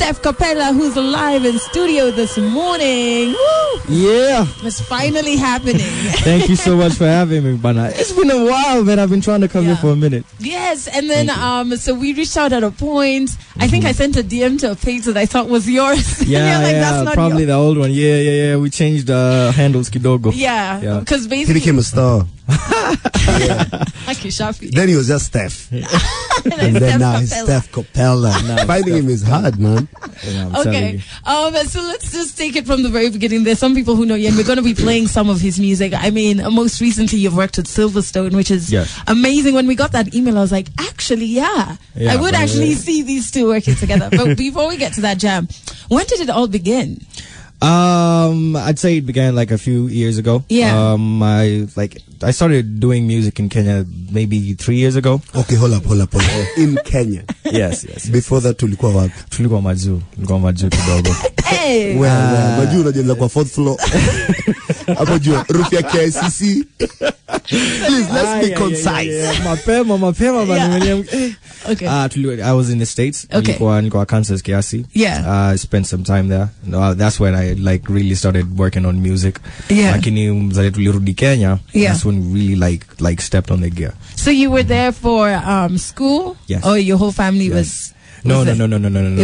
Steph Kapela, who's live in studio this morning. Woo! Yeah. It's finally happening. Thank you so much for having me, Bana. It's been a while, man. I've been trying to come here for a minute. Yes, and then so we reached out at a point. I think I sent a DM to a page that I thought was yours. Yeah, like, yeah, that's not probably the old one. Yeah. We changed handles, Kidogo. Yeah, because basically he became a star. Then he was just Steph. And then now he's Steph Kapela. Finding him is hard, man. Okay. So let's just take it from the very beginning. There's some people who know you, and we're going to be playing some of his music. I mean, most recently you've worked with Silverstone, which is amazing. When we got that email, I was like, actually, I would actually see these two working together. But before we get to that jam, when did it all begin? I'd say it began like a few years ago. Yeah. I started doing music in Kenya maybe 3 years ago. Okay, hold up. In Kenya. Yes. Before that tulikuwa wapi? Tulikuwa Majuu kidogo. Hey. Well, Majuu unajenga kwa 4th floor. Hapo juu roof ya KICC. Please, let's be concise. Mapema Okay. I was in the States. Okay. Nilikuwa Kansas Kiasi. Yeah. I spent some time there. That's when I really started working on music. Yeah. Lakini mzale tulirudi Kenya. Yeah. That's when we really like stepped on the gear. So you were there for school? Yes. Or your whole family was? No. It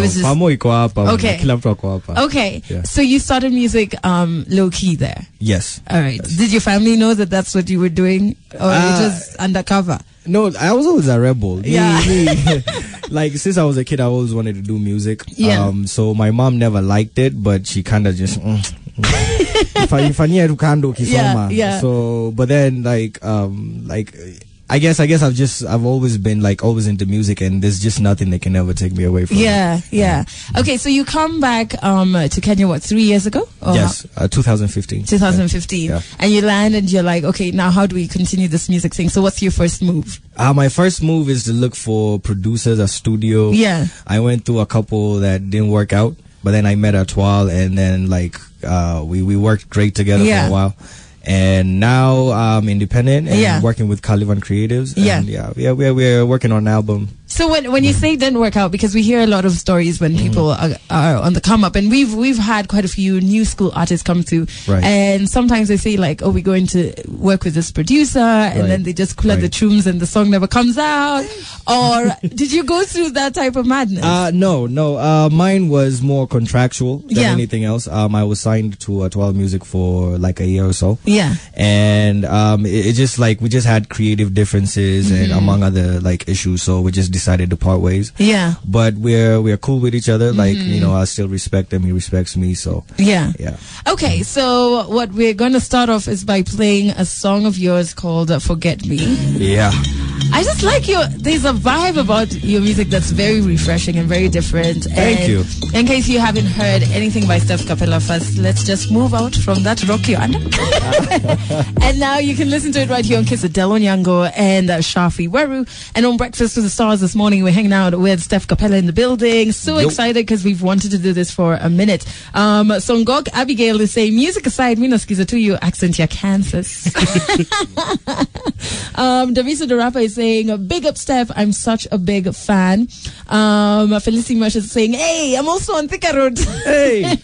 was just, Pamo iko hapa. Okay. Kila mtu ako hapa. Okay. Yeah. So you started music low key there. Yes. All right. Yes. Did your family know that that's what you were doing, or it was undercover? No, I was always a rebel. Yeah. Me. Like since I was a kid, I always wanted to do music. Yeah. So my mom never liked it, but she kind of just. Yeah. So, but then I guess I've always been always into music, and there's just nothing that can ever take me away from it. Yeah. Okay, so you come back to Kenya, what, 3 years ago? Yes, 2015. 2015. Yeah. And you land and you're like, okay, now how do we continue this music thing? So what's your first move? My first move is to look for producers, a studio. Yeah. I went through a couple that didn't work out, but then I met Atwal, and then we worked great together for a while. And now I'm independent and working with Caliban Creatives. And we're working on an album. So when you say it didn't work out, because we hear a lot of stories when people are on the come up, and we've had quite a few new school artists come through, and sometimes they say like, oh, we're going to work with this producer, and then they just pull out the tunes and the song never comes out. Or did you go through that type of madness? No. Mine was more contractual than anything else. I was signed to Atwal Music for like a year or so. Yeah. And it just we just had creative differences and among other issues, so we just decided to part ways. Yeah. But we're cool with each other. I still respect him, he respects me, so yeah. Okay, Mm-hmm. so what we're gonna start off is by playing a song of yours called Forget Me. Yeah. I just like there's a vibe about your music that's very refreshing and very different. Thank you. In case you haven't heard anything by Steph Kapela first, let's just move out from that rock you're under. And now you can listen to it right here on Kiss with Del Onyango and Shafi Weru. And on Breakfast with the Stars this morning, we're hanging out with Steph Kapela in the building. So excited because we've wanted to do this for a minute. Songok Abigail is saying, music aside, mina skiza to you accent ya Kansas. Davisa the rapper is saying, big up Steph, I'm such a big fan. Felicity Marsh is saying, hey, I'm also on Thika Road. Hey.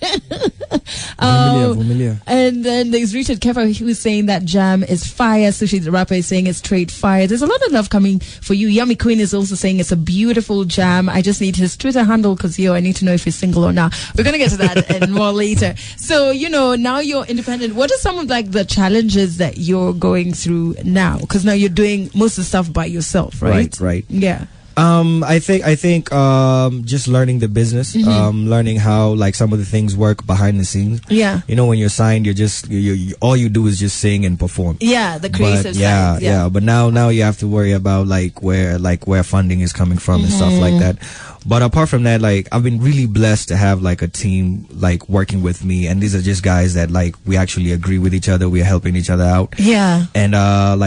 Familiar. And then there's Richard Kefa who is saying that jam is fire. Sushi the rapper is saying it's straight fire. There's a lot of love coming for you. Yummy Queen is also saying it's a beautiful jam. I just need his Twitter handle because I need to know if he's single or not. We're going to get to that and more later. So, now you're independent. What are some of the challenges that you're going through now? Because now you're doing most of the stuff by yourself, right? Right. Yeah. I think just learning the business, learning how some of the things work behind the scenes. Yeah. When you're signed, you're just you all you do is just sing and perform. Yeah, the creative side. Yeah. But now you have to worry about where funding is coming from and stuff like that. But apart from that, I've been really blessed to have a team working with me, and these are just guys that we actually agree with each other. We're helping each other out. Yeah. And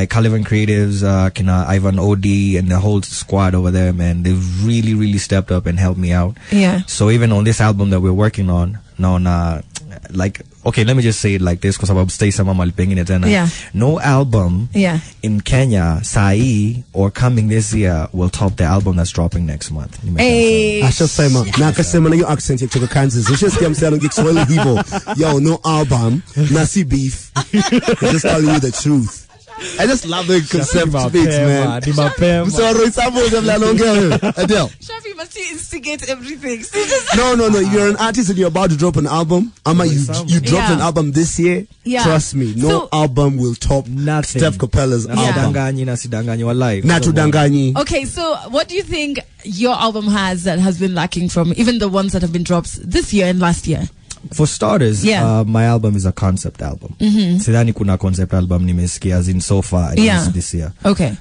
Caliban Creatives, Ivan OD and the whole squad over there, man, they've really, really stepped up and helped me out. Yeah. So even on this album that we're working on, okay, let me just say it like this because I'm stay some Yeah. No album in Kenya, Sai, or coming this year will top the album that's dropping next month. Hey. Ashasema, nakasema na your accent yekutoka Kansas. Ushasikia msalo ngikiswahili hivyo. Yo, no album, nasi beef. I'm just telling you the truth. I just love the concept speaks, man. I'm sorry, Adele. Shafi, must you instigate everything? No. If you're an artist and you're about to drop an album, you dropped an album this year. Yeah. Trust me, no album will top nothing. Steph Kapela's album. Natudanganyi. Okay, so what do you think your album has that has been lacking from even the ones that have been dropped this year and last year? For starters, my album is a concept album. Sidhani kuna concept album nimesikia as in so far this year. Okay.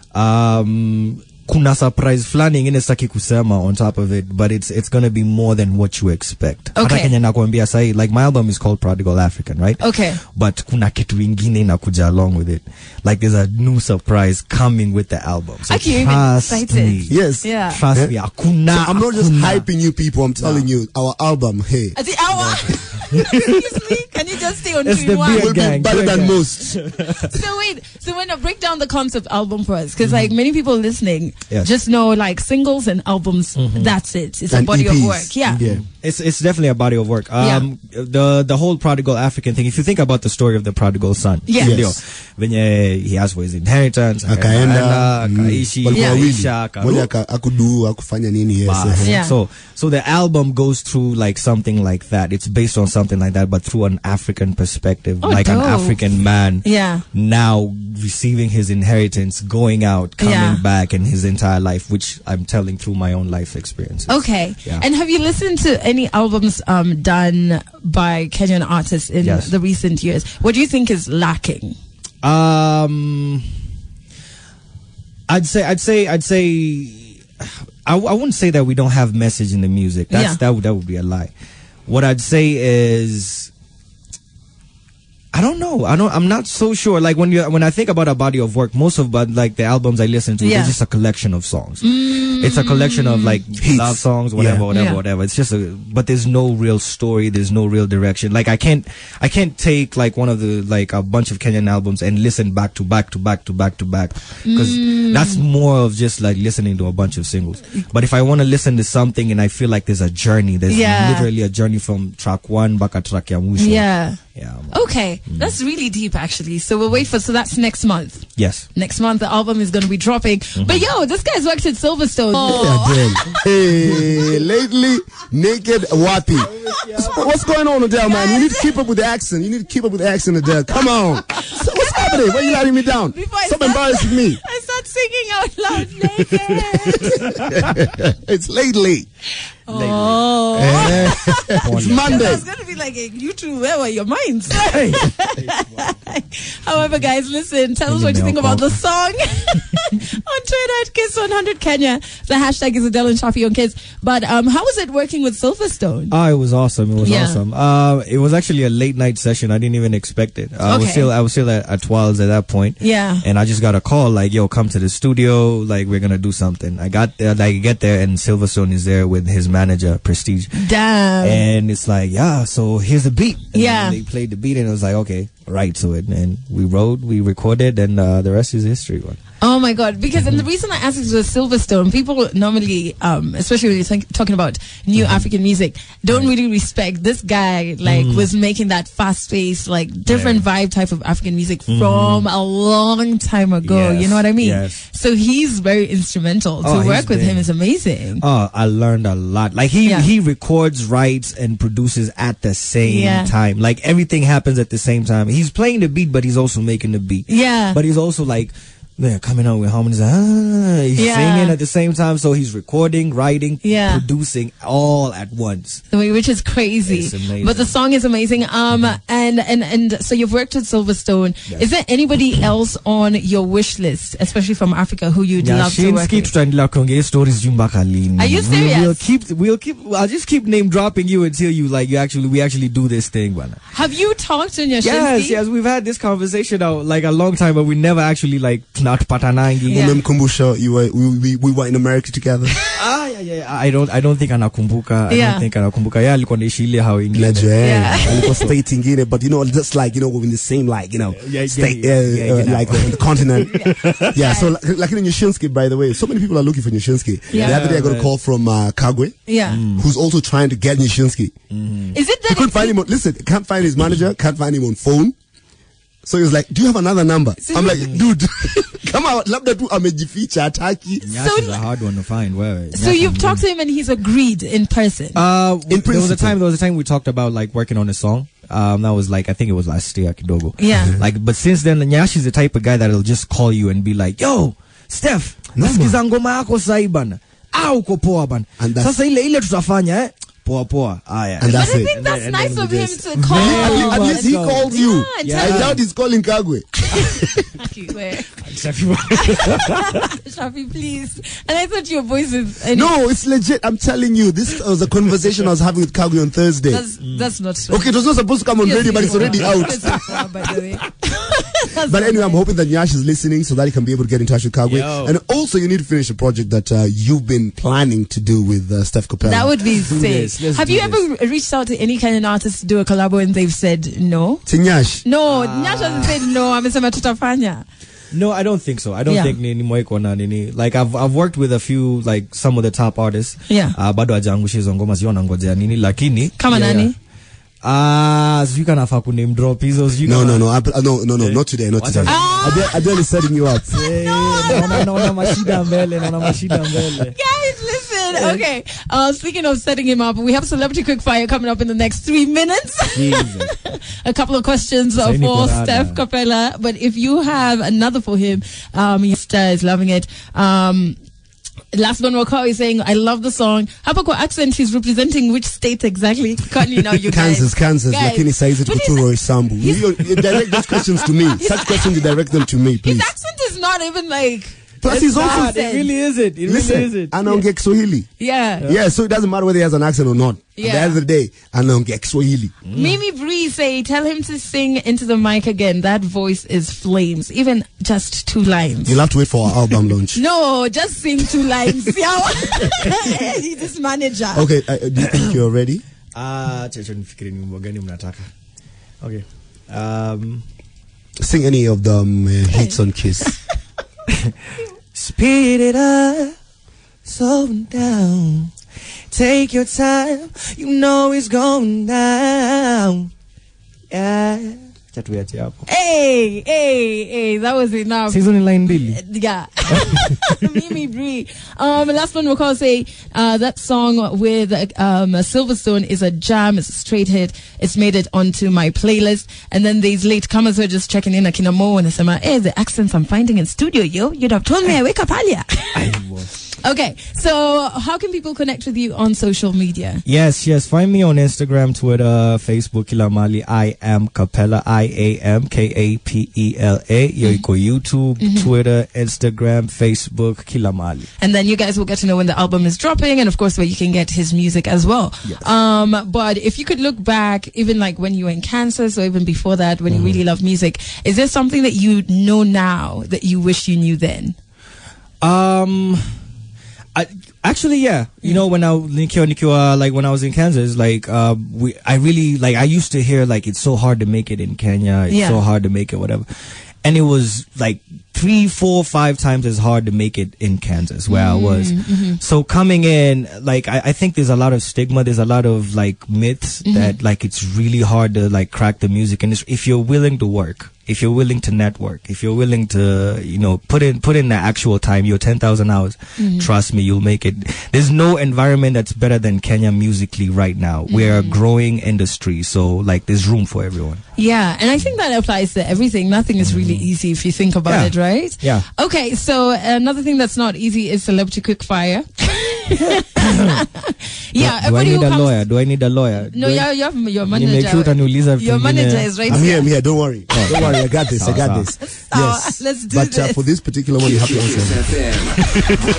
Kuna surprise flani ingine sitaki kusema on top of it, but it's gonna be more than what you expect. Okay. Hata Kenya nakwambia sahi, like my album is called Prodigal African, right? Okay. But kuna kitu ingine inakuja along with it. Like there's a new surprise coming with the album. So trust me. Yes. Yeah. Trust me. Akuna, I'm not just hyping you people, I'm telling you, our album, hey. Is it our? Excuse me? Can you just stay on It's the 2-in-1? beer Will be gang, better beer than gang. most. So wait, so when I break down the concept album for us, because like many people listening Yes. just know like singles and albums, that's it. It's And a body EPs. of work. Yeah. It's definitely a body of work. The whole Prodigal African thing. If you think about the story of the prodigal son, Yeah. Yes. Venye he asked for his inheritance, Akaenda, akaishi, walikuwa wawili. akaisha, Moja akudu, akufanya nini, yes. Bas. Yeah. So the album goes through like something like that. It's based on something like that, but through an African perspective, Oh, like dope. an African man Yeah. now receiving his inheritance, going out, coming back, and his entire life, which I'm telling through my own life experiences. Okay. Yeah. And have you listened to any albums done by Kenyan artists in Yes. the recent years? What do you think is lacking? I'd say I wouldn't say that we don't have message in the music. That would be a lie. What I'd say is I don't know. I'm not so sure. Like when I think about a body of work, most of like the albums I listen to, they're just a collection of songs. It's a collection of like love songs, whatever. It's just but there's no real story. There's no real direction. Like I can't take like one of the like a bunch of Kenyan albums and listen back to back because that's more of just like listening to a bunch of singles. But if I want to listen to something and I feel like there's a journey, there's literally a journey from track 1 back at track ya mwisho. Yeah. Yeah. Okay. That's really deep actually. So we'll wait so that's next month. Yes. Next month the album is going to be dropping. But yo, this guy's worked at Silverstone. Hey, lately, naked wapi. What's going on, Adele, man? You need to keep up with the accent. Adele. Come on. So what's happening? Why are you letting me down? Stop embarrassing me. I start singing out loud naked. It's lately. Oh. It's Monday. It's going to be like, you two, where were your minds? However, guys, listen, tell us what you think about the song on Twitter at Kiss100 Kenya. The hashtag is Adele and Shafi on Kids. But how was it working with Silverstone? Oh, it was awesome. It was actually a late night session. I didn't even expect it. I was still at Twil's at that point. Yeah. And I just got a call like, yo, come to the studio. Like, we're going to do something. I get there and Silverstone is there with his manager, Prestige. Damn. And it's like, so here's the beat. And yeah. They played the beat and it was like, okay, right to it. And we wrote, we recorded, and the rest is history. Oh my God. Because, and the reason I asked is with Silverstone, people normally, especially when you're talking about new African music, don't really respect this guy, like, was making that fast paced, like, different vibe type of African music from a long time ago. Yes. You know what I mean? Yes. So he's very instrumental. To work with him is amazing. Oh, I learned a lot. Like, he records, writes, and produces at the same time. Like, everything happens at the same time. He's playing the beat, but he's also making the beat. Yeah. But he's also like, they're coming out with harmonies. He's singing at the same time, so he's recording, writing, producing all at once, which is crazy. It's amazing. But the song is amazing. And so you've worked with Silverstone. Yes. Is there anybody else on your wish list, especially from Africa, who you'd love to work with? Are you serious? I'll just keep name dropping you until we actually do this thing. Have you talked in your Yes, we've had this conversation like a long time, but we never actually patanangi. Umemkumbusha we were in America together. I don't think anakumbuka. I don't think anakumbuka. Yeah, alikuwa naishi ile hao ingine. Alikuwa state ingine, but just like within the same state like the continent. So like in Nyashinsky, by the way, so many people are looking for Nyashinsky. The other day I got a call from Kagwe, who's also trying to get Nyashinsky. Is it that he couldn't find him? Listen, can't find his manager, can't find him on phone. So he was like, do you have another number? I'm like, dude, come out. Labda tu amejificha ataki. Nyash is a hard one to find. So you've talked to him and he's agreed in person? There was a time we talked about like working on a song. That was like, I think it was last year, kidogo. Yeah. Like, but since then, Nyash is the type of guy that'll just call you and be like, yo, Steph, nasikiza ngoma yako sahi bana. Uko poa bana. Sasa ile tutafanya Poa. And that's but I it. think that's nice of him to call. At least he calls you. I doubt he's calling Kagwe. Shafi, please. And I thought your voice is... No, it's legit. I'm telling you. This was a conversation I was having with Kagwe on Thursday. That's not true. Okay, it was not supposed to come on radio, but it's already out. By the way. But anyway, I'm hoping that Nyash is listening so that he can be able to get in touch with Kagwe. And also, you need to finish a project that you've been planning to do with Steph Kapela. That would be sick. Have you ever reached out to any kind of artist to do a collabo and they've said no? To Nyash? No, Nyash hasn't said no. Amesema tutafanya. No, I don't think so. I don't think ni mweko na nini. Like I've worked with a few, like some of the top artists. Bado hajaangusha hizo ngoma ziona ngojea nini lakini kama nani? You can have a name drop. No, not today. I barely setting you up. Guys, listen. Okay. Speaking of setting him up, we have Celebrity Quickfire coming up in the next 3 minutes. A couple of questions for Steph Kapela. But if you have another for him, he is loving it. Last one, Wakao is saying, I love the song. Hapako accent, he's representing which state exactly? Can't you know, you Kansas. Lakini saizi Kuturo Isambu. You direct those questions to me. Such questions, you direct them to me, please. His accent is not even like... Plus, he's also... It really isn't. It really isn't. Anaongea Kiswahili. Yeah, so it doesn't matter whether he has an accent or not. At the end of the day, anaongea Kiswahili. Mimi Bree say, tell him to sing into the mic again. That voice is flames. Even just 2 lines. You'll have to wait for our album launch. No, just sing 2 lines. He's this manager. Okay, do you think you're ready? Okay. Sing any of the hits on Kiss. Speed it up, slow down. Take your time, you know it's going down. Yeah. Hey, that was enough. Season line Billy. Yeah. Mimi Bree. Last one we'll call say that song with Silverstone is a jam, it's a straight hit. It's made it onto my playlist. And then these latecomers were just checking in Akina Mo and Asema, hey, the accents I'm finding in studio, you'd have told me I wake up earlier. Okay, so how can people connect with you on social media? Yes. Find me on Instagram, Twitter, Facebook, Kilamali. I am Kapela, IAMKAPELA. YouTube, Twitter, Instagram, Facebook, Kilamali. And then you guys will get to know when the album is dropping, and of course where you can get his music as well. Yes. But if you could look back, even like when you were in Kansas or even before that, when you really love music, is there something that you know now that you wish you knew then? Actually, yeah. You know, when I was in Kansas, like, I really, like, I used to hear, like, it's so hard to make it in Kenya. It's so hard to make it, whatever. And it was, like, 3, 4, 5 times as hard to make it in Kansas, where I was. So coming in, like, I think there's a lot of stigma. There's a lot of, like, myths that, like, it's really hard to, like, crack the music industry. If you're willing to work, if you're willing to network, if you're willing to, you know, put in the actual time, your 10,000 hours, trust me, you'll make it. There's no environment that's better than Kenya musically right now. We're a growing industry, so like there's room for everyone. Yeah, and I think that applies to everything. Nothing is really easy if you think about it, right? Yeah. Okay, so another thing that's not easy is Celebrity Quickfire. Yeah, do I need a lawyer? Do I need a lawyer? No, you have your manager. Your manager is right here. I'm here. Don't worry. Don't worry. I got this. Yes. Let's do but this. For this particular one, you have to answer.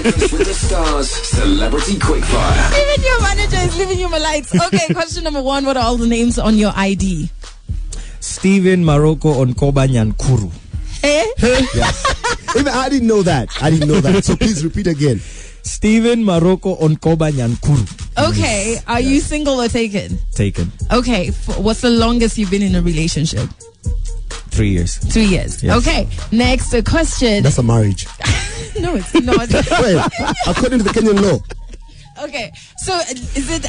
Breakfast with the Stars, Celebrity Quickfire. Even your manager is leaving you my lights. Okay, question number 1. What are all the names on your ID? Steven Maroko Onkoba Nyankuru. Hey? Yes. Even I didn't know that. So please repeat again. Stephen Maroko Onkoba Nyankuru. Okay, are you single or taken? Taken. Okay, what's the longest you've been in a relationship? 3 years. 3 years. Yes. Okay, next question. That's a marriage. No, it's not. Wait, according to the Kenyan law. Okay, so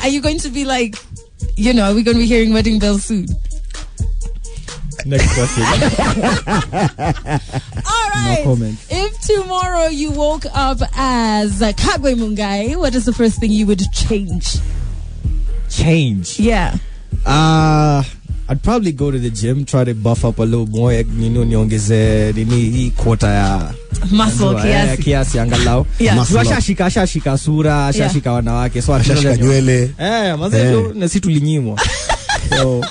are you going to be like, are we going to be hearing wedding bells soon? Next question. All right. No comment. If tomorrow you woke up as Kagwe Mungai, what is the first thing you would change? Change. Yeah. I'd probably go to the gym, try to buff up a little more. Niongeze hii quota ya muscle kiasi angalau. Yeah. Ashashika sura, ashashika wanawake. So ashashika nywele. Mazejo na si tulinyimwa. So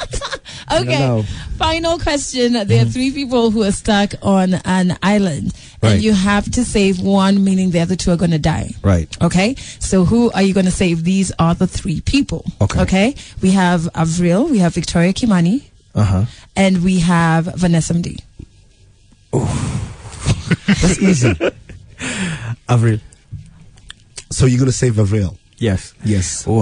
okay. Final question. There are 3 people who are stuck on an island. Right. And you have to save one, meaning the other 2 are going to die. Right. Okay. So who are you going to save? These are the 3 people. Okay. We have Avril, we have Victoria Kimani, and we have Vanessa Mdi. Oh, that's easy. Avril. So you're going to save Avril? Yes. Oh,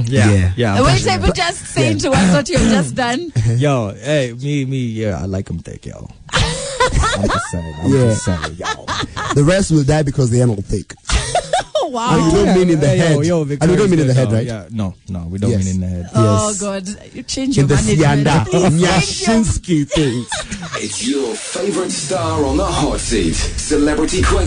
yeah. Wait, but just saying to us what you've just done. Yo, hey, me, I like him thick, yo. I'm just saying, yo. The rest will die because they are not thick. Wow. And we don't mean in the head. And we don't mean in the head, right? Yeah, no, we don't mean in the head. Oh, God. You change your management. In the Nyashinsky things. It's your favorite star on the hot seat. Celebrity Quick